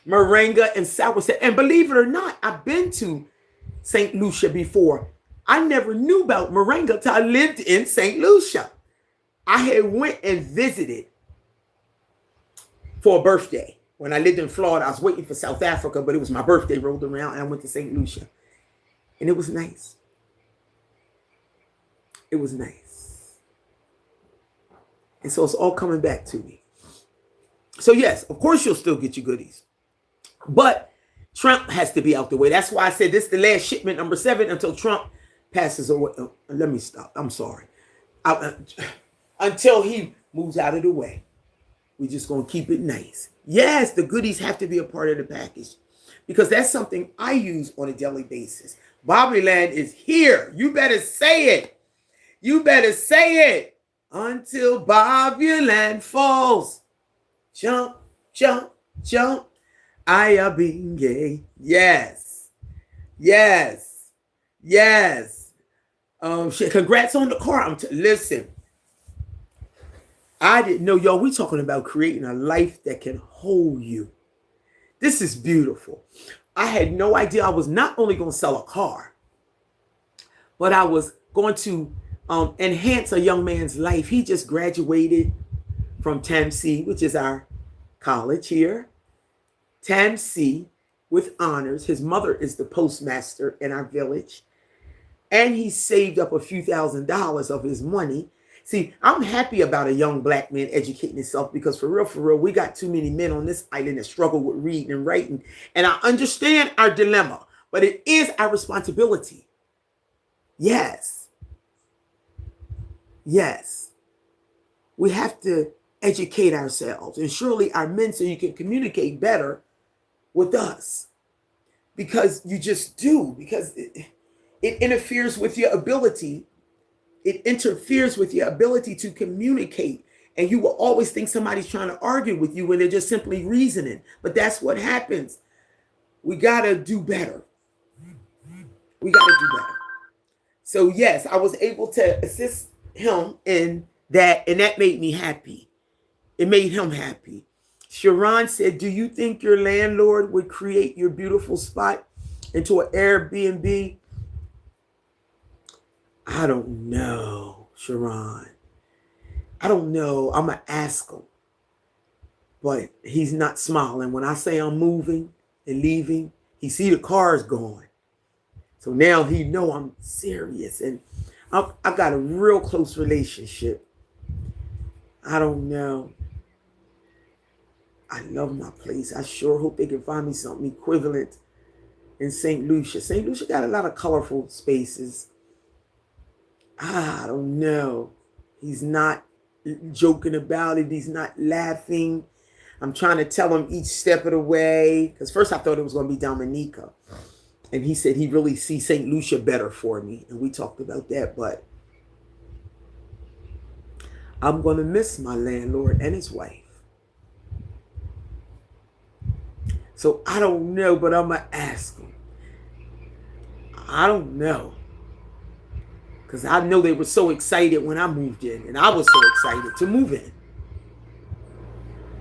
moringa and sourdough. And believe it or not, I've been to St. Lucia before. I never knew about moringa until I lived in St. Lucia. I had went and visited for a birthday. When I lived in Florida, I was waiting for South Africa, but it was my birthday rolled around, and I went to St. Lucia. And it was nice. It was nice. And so it's all coming back to me. So yes, of course you'll still get your goodies. But Trump has to be out the way. That's why I said this is the last shipment, number 7, until Trump passes away. Let me stop. I'm sorry. Until he moves out of the way. We're just going to keep it nice. Yes, the goodies have to be a part of the package because that's something I use on a daily basis. Bobbyland is here. You better say it. You better say it until Bobbyland falls. Jump, jump, jump. I am being gay. Yes. Yes. Yes. Congrats on the car. Listen. I didn't know, y'all, we're talking about creating a life that can hold you. This is beautiful. I had no idea I was not only going to sell a car, but I was going to enhance a young man's life. He just graduated from TAMC, which is our college here. TAMC with honors. His mother is the postmaster in our village. And he saved up a few $1,000s of his money. See, I'm happy about a young black man educating himself because for real, we got too many men on this island that struggle with reading and writing. And I understand our dilemma, but it is our responsibility. Yes. Yes. We have to educate ourselves and surely our men so you can communicate better with us. Because you just do. Because it interferes with your ability. It interferes with your ability to communicate. And you will always think somebody's trying to argue with you when they're just simply reasoning. But that's what happens. We got to do better. We got to do better. So yes, I was able to assist him in that. And that made me happy. It made him happy. Sharon said, do you think your landlord would create your beautiful spot into an Airbnb? I don't know, Sharon. I don't know. I'm going to ask him. But he's not smiling. When I say I'm moving and leaving, he see the cars going. So now he know I'm serious. And I've got a real close relationship. I don't know. I love my place. I sure hope they can find me something equivalent in St. Lucia. St. Lucia got a lot of colorful spaces. I don't know. He's not joking about it. He's not laughing. I'm trying to tell him each step of the way. Because first I thought it was going to be Dominica. And he said he really sees St. Lucia better for me. And we talked about that. But I'm going to miss my landlord and his wife. So I don't know, but I'm going to ask them. I don't know. Because I know they were so excited when I moved in. And I was so excited to move in.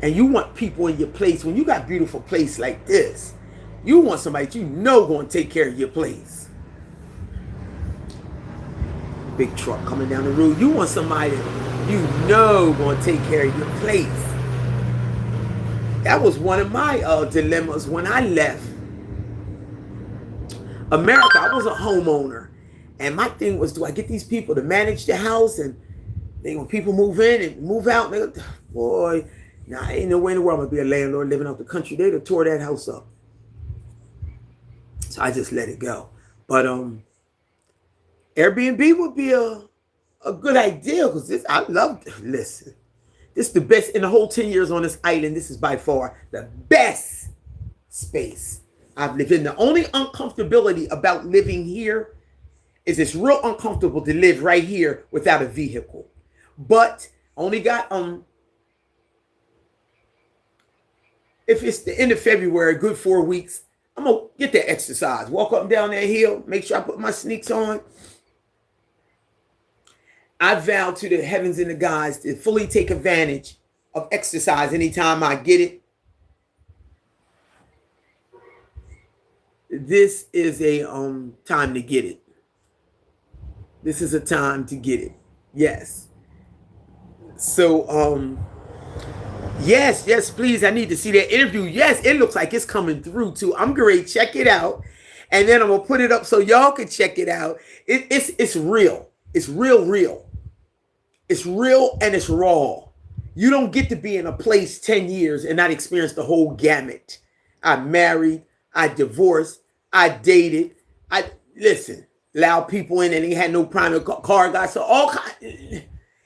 And you want people in your place. When you got a beautiful place like this, you want somebody that you know going to take care of your place. Big truck coming down the road. You want somebody that you know going to take care of your place. That was one of my dilemmas when I left America. I was a homeowner. And my thing was, do I get these people to manage the house? And when people move in and move out, they go, boy, nah, ain't no way in the world I'm going to be a landlord living out the country. They'd have tore that house up. So I just let it go. But Airbnb would be a good idea because this, I love, listen. This is the best in the whole 10 years on this island. This is by far the best space I've lived in. The only uncomfortability about living here is it's real uncomfortable to live right here without a vehicle. But only got if it's the end of February, good 4 weeks, I'm gonna get that exercise. Walk up and down that hill, make sure I put my sneaks on. I vow to the heavens and the gods to fully take advantage of exercise anytime I get it. This is a time to get it. This is a time to get it. Yes. So yes, please. I need to see that interview. Yes, it looks like it's coming through too. I'm going to check it out. And then I'm going to put it up so y'all can check it out. It's real. It's real. It's real and it's raw. You don't get to be in a place 10 years and not experience the whole gamut. I married, I divorced, I dated, listen, allowed people in and they had no private car guys. So all kinds.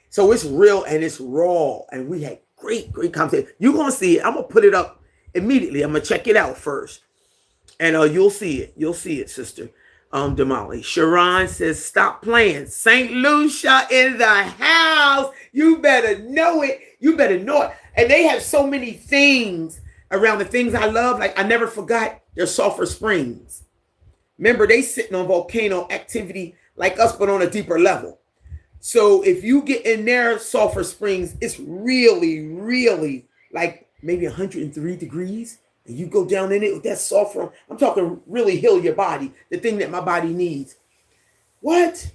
So it's real and it's raw. And we had great conversation. You're going to see it. I'm going to put it up immediately. I'm going to check it out first. And you'll see it. You'll see it, sister. Damali. Sharon says, stop playing. St. Lucia in the house. You better know it. You better know it. And they have so many things around the things I love. Like I never forgot their sulfur springs. Remember, they sitting on volcano activity like us, but on a deeper level. So if you get in their sulfur springs, it's really like maybe 103 degrees. And you go down in it with that sulfur. I'm talking really heal your body, the thing that my body needs. What?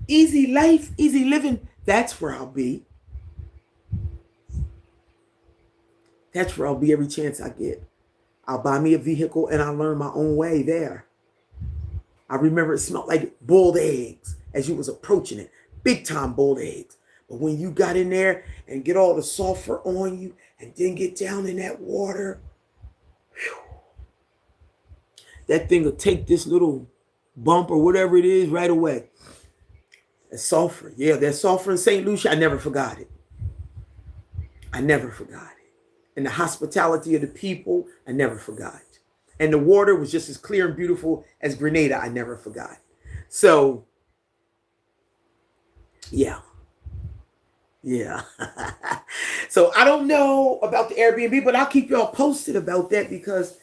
Easy life, easy living. That's where I'll be. That's where I'll be every chance I get. I'll buy me a vehicle and I'll learn my own way there. I remember it smelled like boiled eggs as you was approaching it. Big time boiled eggs. But when you got in there and get all the sulfur on you and then get down in that water, whew, that thing will take this little bump or whatever it is right away. That sulfur. Yeah, that sulfur in St. Lucia, I never forgot it. I never forgot it. And the hospitality of the people, I never forgot. And the water was just as clear and beautiful as Grenada, I never forgot. So, yeah. So I don't know about the Airbnb, but I'll keep y'all posted about that because,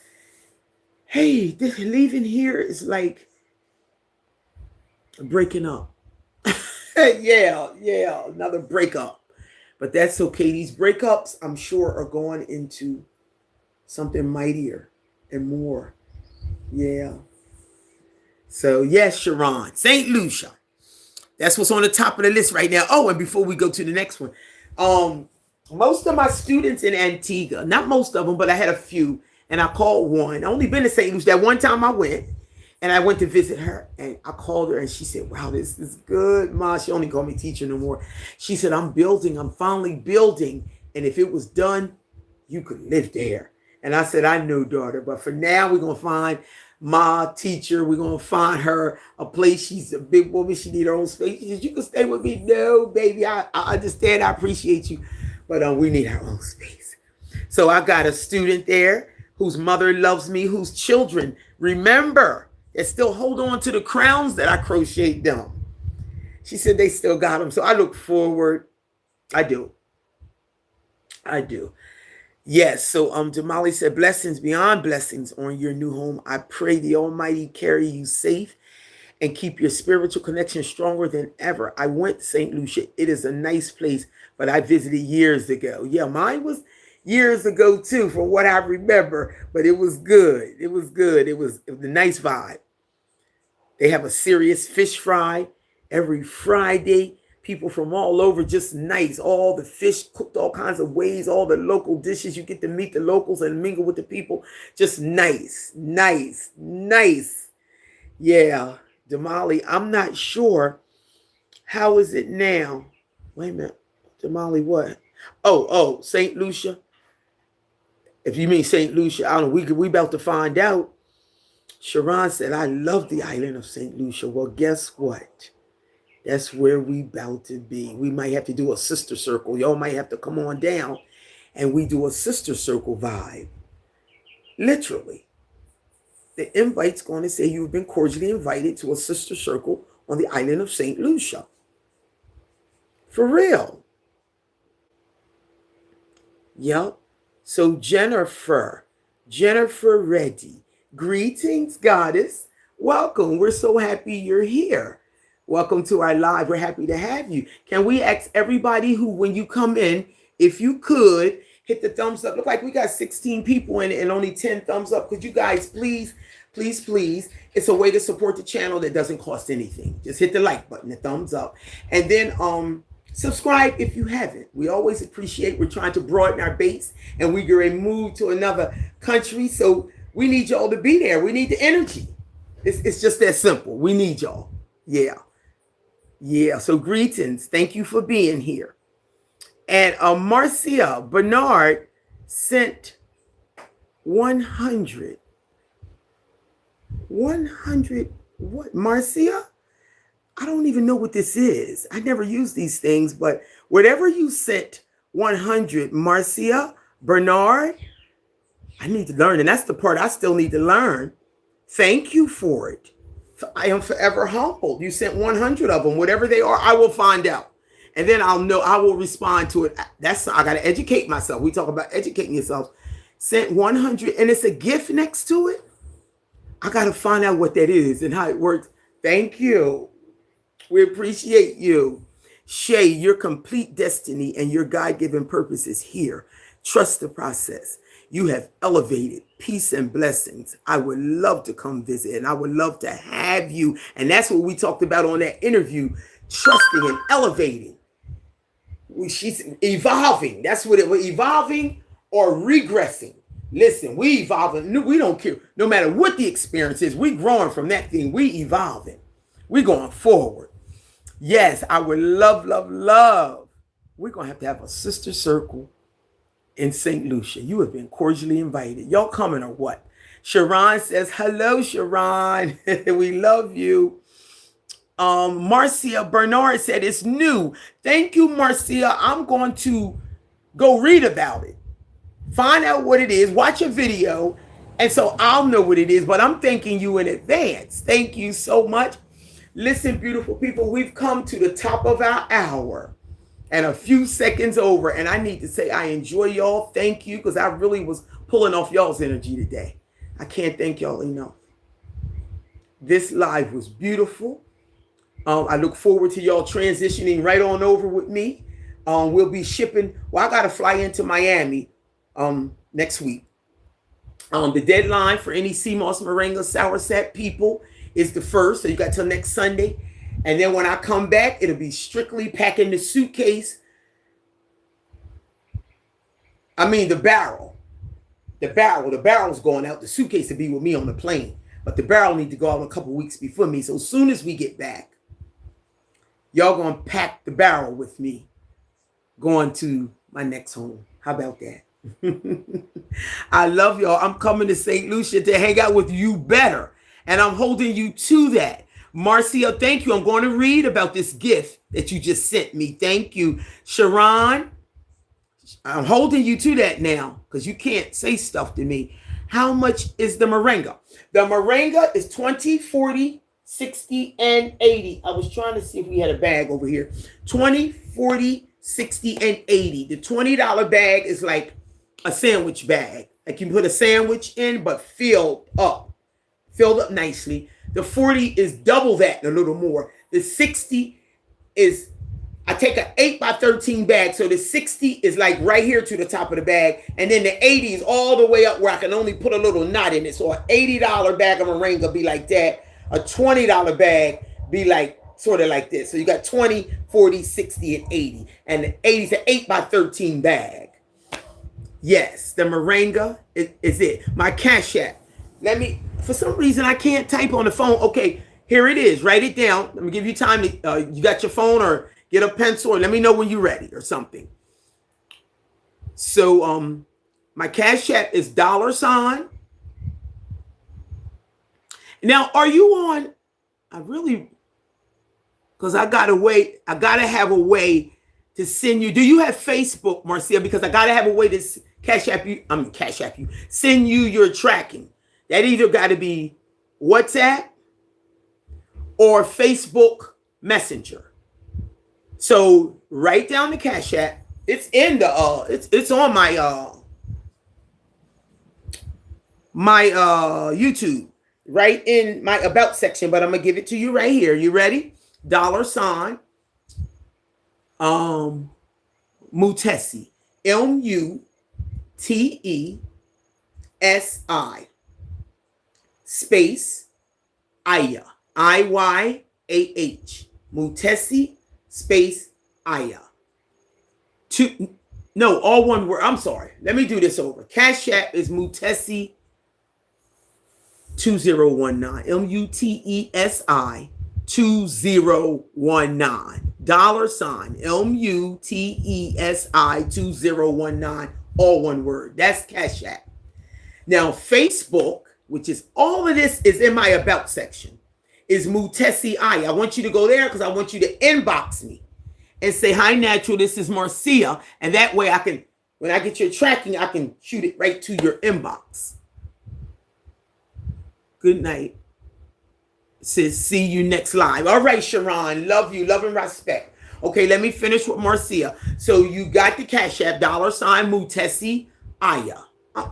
hey, this leaving here is like breaking up. yeah, another breakup. But that's okay. These breakups, I'm sure, are going into something mightier and more. Yeah. So, yes, Sharon, St. Lucia. That's what's on the top of the list right now. Oh, and before we go to the next one, most of my students in Antigua, not most of them, but I had a few, and I called one. I only been to St. Lucia. That one time I went, and I went to visit her, and I called her, and she said, wow, this is good, Ma. She only called me teacher no more. She said, I'm finally building, and if it was done, you could live there. And I said, I know, daughter, but for now, we're going to find Ma, teacher, we're going to find her a place. She's a big woman. She need her own space. She said, you can stay with me. No, baby, I understand. I appreciate you, but we need our own space. So I got a student there whose mother loves me, whose children remember and still hold on to the crowns that I crocheted them. She said they still got them. So I look forward. I do. Yes. So Jamali said, blessings beyond blessings on your new home. I pray the Almighty carry you safe and keep your spiritual connection stronger than ever. I went to St. Lucia. It is a nice place, but I visited years ago. Yeah, mine was years ago too, from what I remember, but it was good. It was a nice vibe. They have a serious fish fry every Friday. People from all over, just nice. All the fish cooked all kinds of ways, all the local dishes. You get to meet the locals and mingle with the people. Just nice. Yeah, Damali, I'm not sure. How is it now? Wait a minute. Damali, what? Oh, St. Lucia. If you mean St. Lucia, I don't know. We about to find out. Sharon said, I love the island of St. Lucia. Well, guess what? That's where we about to be. We might have to do a sister circle. Y'all might have to come on down and we do a sister circle vibe. Literally. The invite's going to say you've been cordially invited to a sister circle on the island of St. Lucia. For real. Yep. So Jennifer Reddy. Greetings, goddess. Welcome. We're so happy you're here. Welcome to our live. We're happy to have you. Can we ask everybody who, when you come in, if you could hit the thumbs up. Look like we got 16 people in it and only 10 thumbs up. Could you guys please? It's a way to support the channel that doesn't cost anything. Just hit the like button, the thumbs up. And then subscribe if you haven't. We always appreciate. We're trying to broaden our base and we're going to move to another country. So we need y'all to be there. We need the energy. It's just that simple. We need y'all. Yeah. So greetings. Thank you for being here. And Marcia Bernard sent 100. What? Marcia? I don't even know what this is. I never use these things, but whatever you sent 100, Marcia Bernard, I need to learn. And that's the part I still need to learn. Thank you for it. I am forever humbled. You sent 100 of them, whatever they are, I will find out. And then I'll know, I will respond to it. I got to educate myself. We talk about educating yourself. Sent 100 and it's a gift next to it. I got to find out what that is and how it works. Thank you. We appreciate you. Shay, your complete destiny and your God-given purpose is here. Trust the process. You have elevated. Peace and blessings. I would love to come visit and I would love to have you. And that's what we talked about on that interview. Trusting and elevating. She's evolving. That's what it was. Evolving or regressing. Listen, we evolving. We don't care. No matter what the experience is, we growing from that thing. We evolving. We going forward. Yes, I would love we're going to have a sister circle in St. Lucia. You have been cordially invited. Y'all coming or what? Sharon says, hello, Sharon. We love you. Marcia Bernard said, it's new. Thank you, Marcia. I'm going to go read about it. Find out what it is. Watch a video. And so I'll know what it is. But I'm thanking you in advance. Thank you so much. Listen, beautiful people, we've come to the top of our hour and a few seconds over. And I need to say I enjoy y'all. Thank you, because I really was pulling off y'all's energy today. I can't thank y'all enough. This live was beautiful. I look forward to y'all transitioning right on over with me. We'll be shipping. Well, I got to fly into Miami next week. The deadline for any sea moss moringa sour sap people is the 1st. So you got till next Sunday. And then when I come back, it'll be strictly packing the suitcase. I mean, the barrel. The barrel's going out. The suitcase will be with me on the plane. But the barrel need to go out a couple weeks before me. So as soon as we get back, y'all going to pack the barrel with me going to my next home. How about that? I love y'all. I'm coming to St. Lucia to hang out with you better. And I'm holding you to that. Marcia, thank you. I'm going to read about this gift that you just sent me. Thank you. Sharon, I'm holding you to that now because you can't say stuff to me. How much is the moringa? The moringa is 20, 40, 60, and 80. I was trying to see if we had a bag over here. 20, 40, 60, and 80. The $20 bag is like a sandwich bag. Like you can put a sandwich in, but filled up nicely. The 40 is double that and a little more. The 60 is, I take an 8x13 bag. So the 60 is like right here to the top of the bag. And then the 80 is all the way up where I can only put a little knot in it. So an $80 bag of moringa be like that. A $20 bag be like sort of like this. So you got 20, 40, 60, and 80. And the 80 is an 8x13 bag. Yes, the moringa is it. My Cash App. Let me, for some reason, I can't type on the phone. Okay, here it is. Write it down. Let me give you time to, you got your phone or get a pencil or let me know when you're ready or something. So, my Cash App is $. Now, are you on, because I got to have a way to send you. Do you have Facebook, Marcia? Because I got to have a way to Cash App you, send you your tracking. That either got to be WhatsApp or Facebook Messenger. So write down the Cash App. It's in the it's on my YouTube, right in my about section, but I'm gonna give it to you right here. You ready? $, Mutesi, MUTESI, space Aya, IYAH, Mutesi, space Aya. All one word. I'm sorry. Let me do this over. Cash App is Mutesi 2019. MUTESI 2019. $, MUTESI 2019. All one word. That's Cash App. Now, Facebook, which is all of this is in my about section, is Mutesi I. I want you to go there because I want you to inbox me and say, hi, Natural, this is Marcia. And that way I can, when I get your tracking, I can shoot it right to your inbox. Good night. It says, see you next live. All right, Sharon, love you, love and respect. Okay, let me finish with Marcia. So you got the Cash App, $, Mutesi Aya.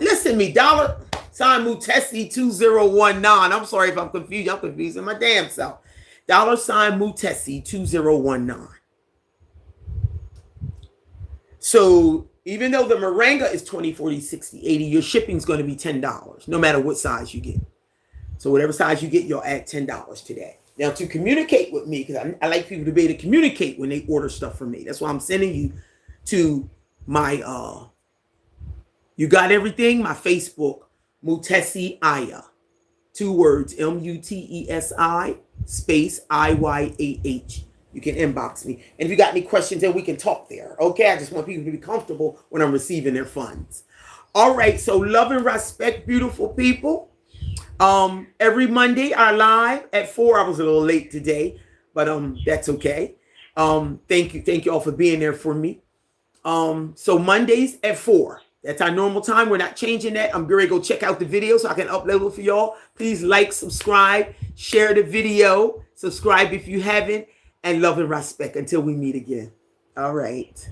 Listen to me, $, Mutesi 2019. I'm sorry if I'm confused. I'm confusing my damn self. $, Mutesi 2019. So even though the moringa is 20, 40, 60, 80, your shipping is going to be $10, no matter what size you get. So whatever size you get, you'll add $10 to that. Now, to communicate with me, because I like people to be able to communicate when they order stuff from me. That's why I'm sending you to my, you got everything? My Facebook, Mutesi Aya. 2 words, MUTESI, space IYAH. you can inbox me. And if you got any questions, then we can talk there. Okay, I just want people to be comfortable when I'm receiving their funds. All right, so love and respect, beautiful people. Every Monday I live at 4. I was a little late today, but that's okay. Thank you all for being there for me. So Mondays at 4. That's our normal time. We're not changing that. I'm going to go check out the video so I can upload it for y'all. Please like, subscribe, share the video, subscribe if you haven't, and love and respect until we meet again. All right.